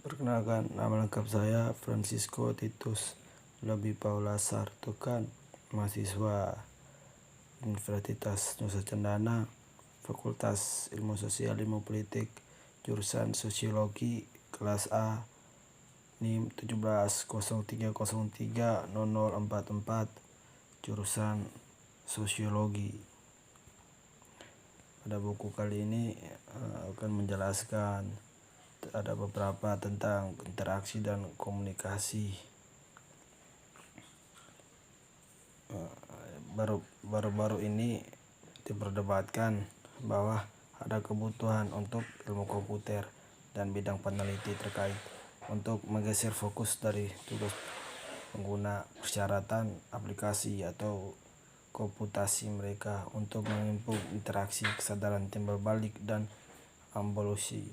Perkenalkan, nama lengkap saya Francisco Titus Lobi Paula Sartukan, mahasiswa Universitas Nusa Cendana, Fakultas Ilmu Sosial Ilmu Politik, jurusan Sosiologi, kelas A, NIM 1703030044, jurusan Sosiologi. Pada buku kali ini akan menjelaskan ada beberapa tentang interaksi dan komunikasi. Baru-baru ini diperdebatkan bahwa ada kebutuhan untuk ilmu komputer dan bidang peneliti terkait untuk menggeser fokus dari tugas pengguna persyaratan aplikasi atau komputasi mereka untuk mengimpul interaksi, kesadaran timbal balik, dan evolusi.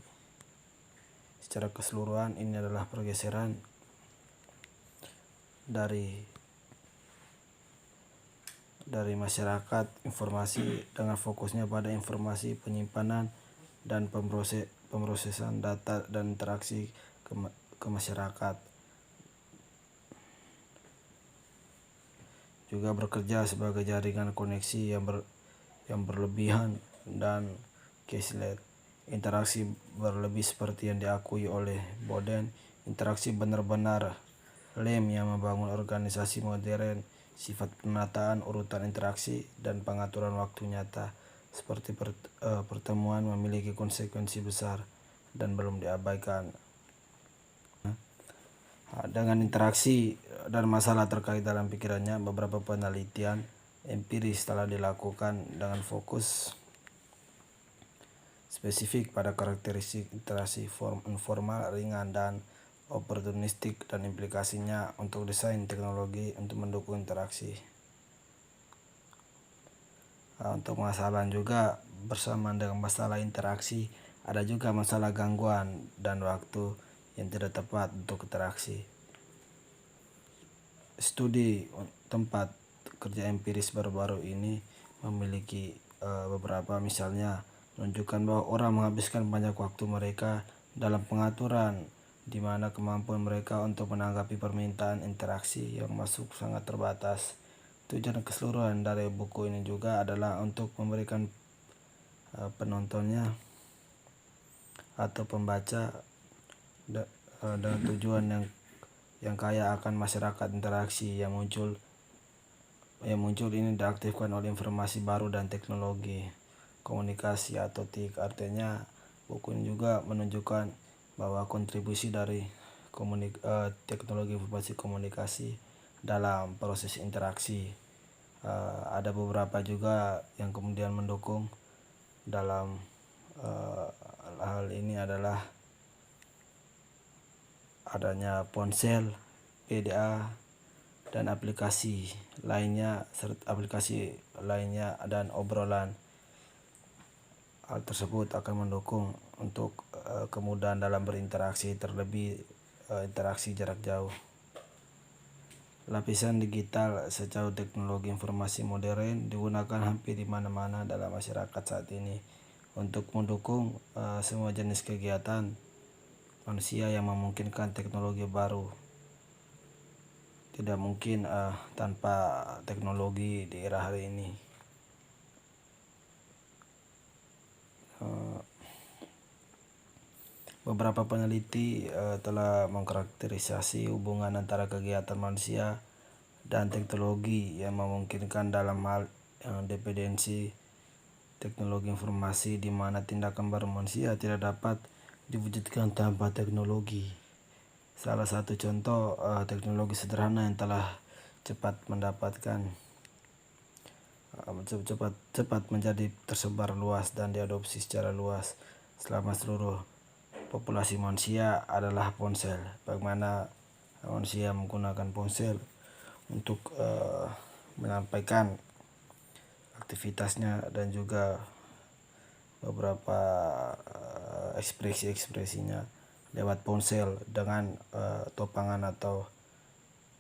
Secara keseluruhan ini adalah pergeseran dari masyarakat informasi dengan fokusnya pada informasi, penyimpanan dan pemrosesan data dan interaksi ke masyarakat. Juga bekerja sebagai jaringan koneksi yang berlebihan dan cashless. Interaksi berlebih seperti yang diakui oleh Boden, interaksi benar-benar lem yang membangun organisasi modern, sifat penataan urutan interaksi dan pengaturan waktu nyata seperti pertemuan memiliki konsekuensi besar dan belum diabaikan. Dengan interaksi dan masalah terkait dalam pikirannya, beberapa penelitian empiris telah dilakukan dengan fokus spesifik pada karakteristik interaksi informal, ringan, dan oportunistik dan implikasinya untuk desain teknologi untuk mendukung interaksi. Untuk masalah juga bersamaan dengan masalah interaksi, ada juga masalah gangguan dan waktu yang tidak tepat untuk interaksi. Studi tempat kerja empiris baru-baru ini memiliki beberapa, misalnya menunjukkan bahwa orang menghabiskan banyak waktu mereka dalam pengaturan, di mana kemampuan mereka untuk menanggapi permintaan interaksi yang masuk sangat terbatas. Tujuan keseluruhan dari buku ini juga adalah untuk memberikan penontonnya atau pembaca dengan tujuan yang kaya akan masyarakat interaksi yang muncul ini diaktifkan oleh informasi baru dan teknologi komunikasi atau TIK. Artinya buku ini juga menunjukkan bahwa kontribusi dari teknologi informasi komunikasi dalam proses interaksi. Ada beberapa juga yang kemudian mendukung dalam hal ini adalah adanya ponsel, PDA, dan aplikasi lainnya dan obrolan. Hal tersebut akan mendukung untuk kemudahan dalam berinteraksi, terlebih interaksi jarak jauh. Lapisan digital sejauh teknologi informasi modern digunakan hampir di mana-mana dalam masyarakat saat ini untuk mendukung semua jenis kegiatan manusia yang memungkinkan teknologi baru. Tidak mungkin tanpa teknologi di era hari ini. Beberapa peneliti telah mengkarakterisasi hubungan antara kegiatan manusia dan teknologi yang memungkinkan dalam hal dependensi teknologi informasi, di mana tindakan baru manusia tidak dapat diwujudkan tanpa teknologi. Salah satu contoh teknologi sederhana yang telah cepat menjadi tersebar luas dan diadopsi secara luas selama seluruh populasi manusia adalah ponsel. Bagaimana manusia menggunakan ponsel untuk menyampaikan aktivitasnya dan juga beberapa ekspresinya lewat ponsel dengan topangan atau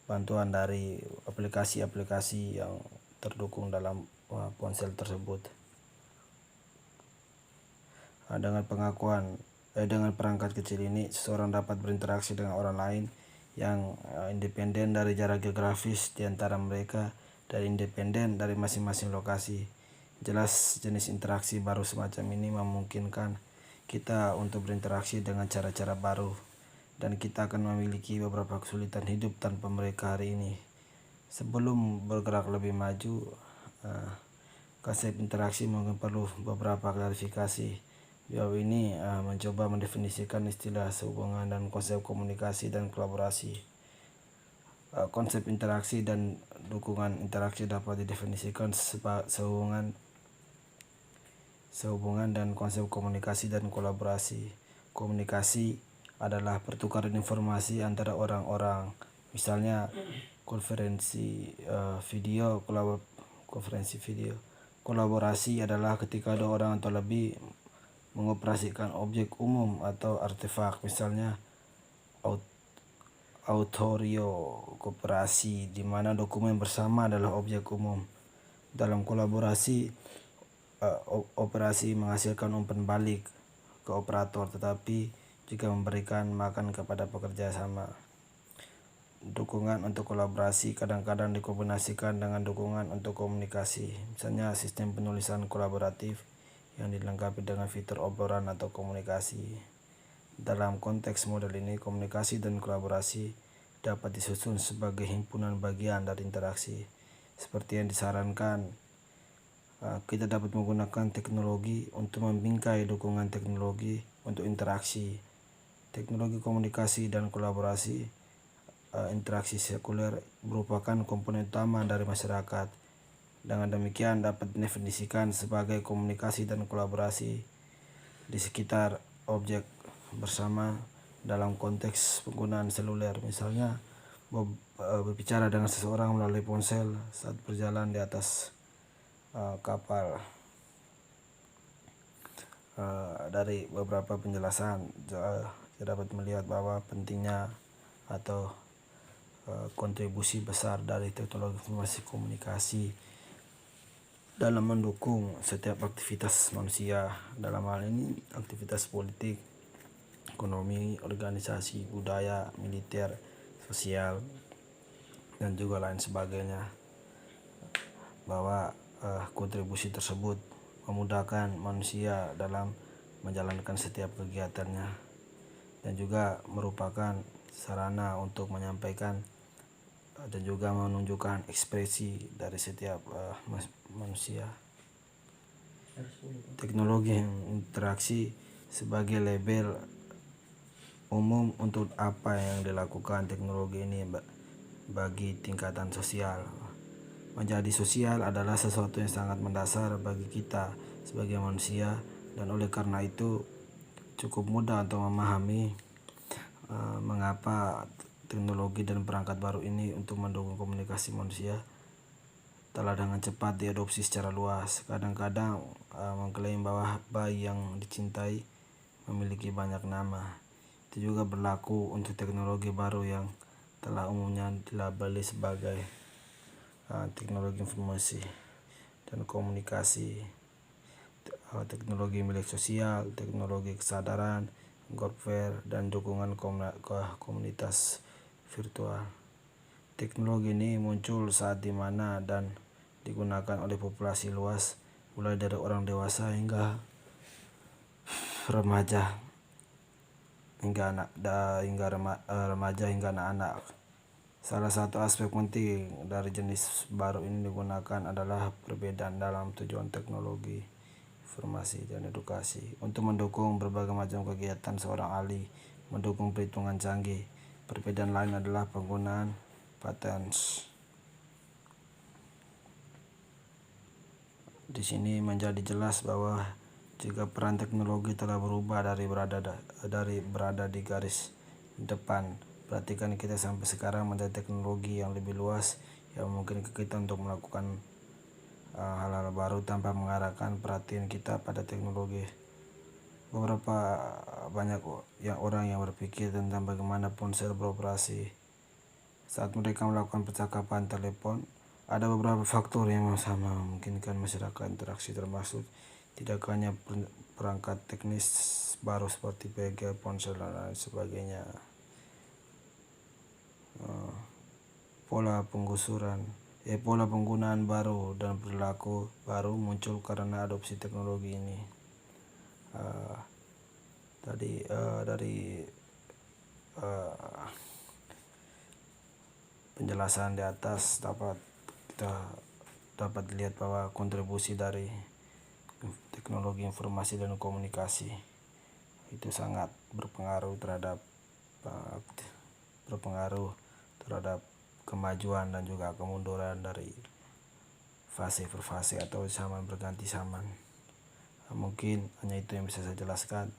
bantuan dari aplikasi-aplikasi yang terdukung dalam ponsel tersebut. Dengan pengakuan Dengan perangkat kecil ini, seseorang dapat berinteraksi dengan orang lain yang independen dari jarak geografis di antara mereka dan independen dari masing-masing lokasi. Jelas, jenis interaksi baru semacam ini memungkinkan kita untuk berinteraksi dengan cara-cara baru, dan kita akan memiliki beberapa kesulitan hidup tanpa mereka hari ini. Sebelum bergerak lebih maju, konsep interaksi mungkin perlu beberapa klarifikasi. Beliau ini mencoba mendefinisikan istilah sehubungan dan konsep komunikasi dan kolaborasi. Konsep interaksi dan dukungan interaksi dapat didefinisikan sehubungan dan konsep komunikasi dan kolaborasi. Komunikasi adalah pertukaran informasi antara orang-orang, misalnya konferensi video. Kolaborasi adalah ketika ada orang atau lebih mengoperasikan objek umum atau artefak, misalnya autorio kooperasi, di mana dokumen bersama adalah objek umum. Dalam kolaborasi, operasi menghasilkan umpan balik ke operator, tetapi juga memberikan makan kepada pekerja sama. Dukungan untuk kolaborasi kadang-kadang dikombinasikan dengan dukungan untuk komunikasi, misalnya sistem penulisan kolaboratif yang dilengkapi dengan fitur obrolan atau komunikasi. Dalam konteks model ini, komunikasi dan kolaborasi dapat disusun sebagai himpunan bagian dari interaksi. Seperti yang disarankan, kita dapat menggunakan teknologi untuk membingkai dukungan teknologi untuk interaksi. Teknologi komunikasi dan kolaborasi interaksi sekuler merupakan komponen utama dari masyarakat. Dengan demikian dapat didefinisikan sebagai komunikasi dan kolaborasi di sekitar objek bersama dalam konteks penggunaan seluler, misalnya berbicara dengan seseorang melalui ponsel saat berjalan di atas kapal. Dari beberapa penjelasan saya dapat melihat bahwa pentingnya atau kontribusi besar dari teknologi informasi komunikasi dalam mendukung setiap aktivitas manusia, dalam hal ini aktivitas politik, ekonomi, organisasi, budaya, militer, sosial, dan juga lain sebagainya. Bahwa kontribusi tersebut memudahkan manusia dalam menjalankan setiap kegiatannya, dan juga merupakan sarana untuk menyampaikan dan juga menunjukkan ekspresi dari setiap manusia. Teknologi interaksi sebagai label umum untuk apa yang dilakukan teknologi ini bagi tingkatan sosial. Menjadi sosial adalah sesuatu yang sangat mendasar bagi kita sebagai manusia, dan oleh karena itu cukup mudah untuk memahami mengapa teknologi dan perangkat baru ini untuk mendukung komunikasi manusia telah dengan cepat diadopsi secara luas. Kadang-kadang mengklaim bahwa bayi yang dicintai memiliki banyak nama. Itu juga berlaku untuk teknologi baru yang telah umumnya dilabeli sebagai teknologi informasi dan komunikasi, teknologi milik sosial, teknologi kesadaran, software, dan dukungan komunitas virtual. Teknologi ini muncul saat dimana dan digunakan oleh populasi luas, mulai dari orang dewasa hingga remaja hingga anak-anak. Salah satu aspek penting dari jenis baru ini digunakan adalah perbedaan dalam tujuan teknologi informasi dan edukasi. Untuk mendukung berbagai macam kegiatan seorang ahli mendukung perhitungan canggih. Perbedaan lain adalah penggunaan patterns. Di sini menjadi jelas bahwa jika peran teknologi telah berubah dari berada di garis depan, berarti kan kita sampai sekarang menjadi teknologi yang lebih luas yang memungkinkan kita untuk melakukan hal-hal baru tanpa mengarahkan perhatian kita pada teknologi. Beberapa banyak orang yang berpikir tentang bagaimana ponsel beroperasi saat mereka melakukan percakapan telepon. Ada beberapa faktor yang sama memungkinkan masyarakat interaksi, termasuk tidak hanya perangkat teknis baru seperti PG, ponsel dan lain sebagainya. Pola penggunaan baru dan perilaku baru muncul karena adopsi teknologi ini. Dari penjelasan di atas kita dapat dilihat bahwa kontribusi dari teknologi informasi dan komunikasi itu sangat berpengaruh terhadap kemajuan dan juga kemunduran dari fase per fase atau zaman berganti zaman. Mungkin hanya itu yang bisa saya jelaskan.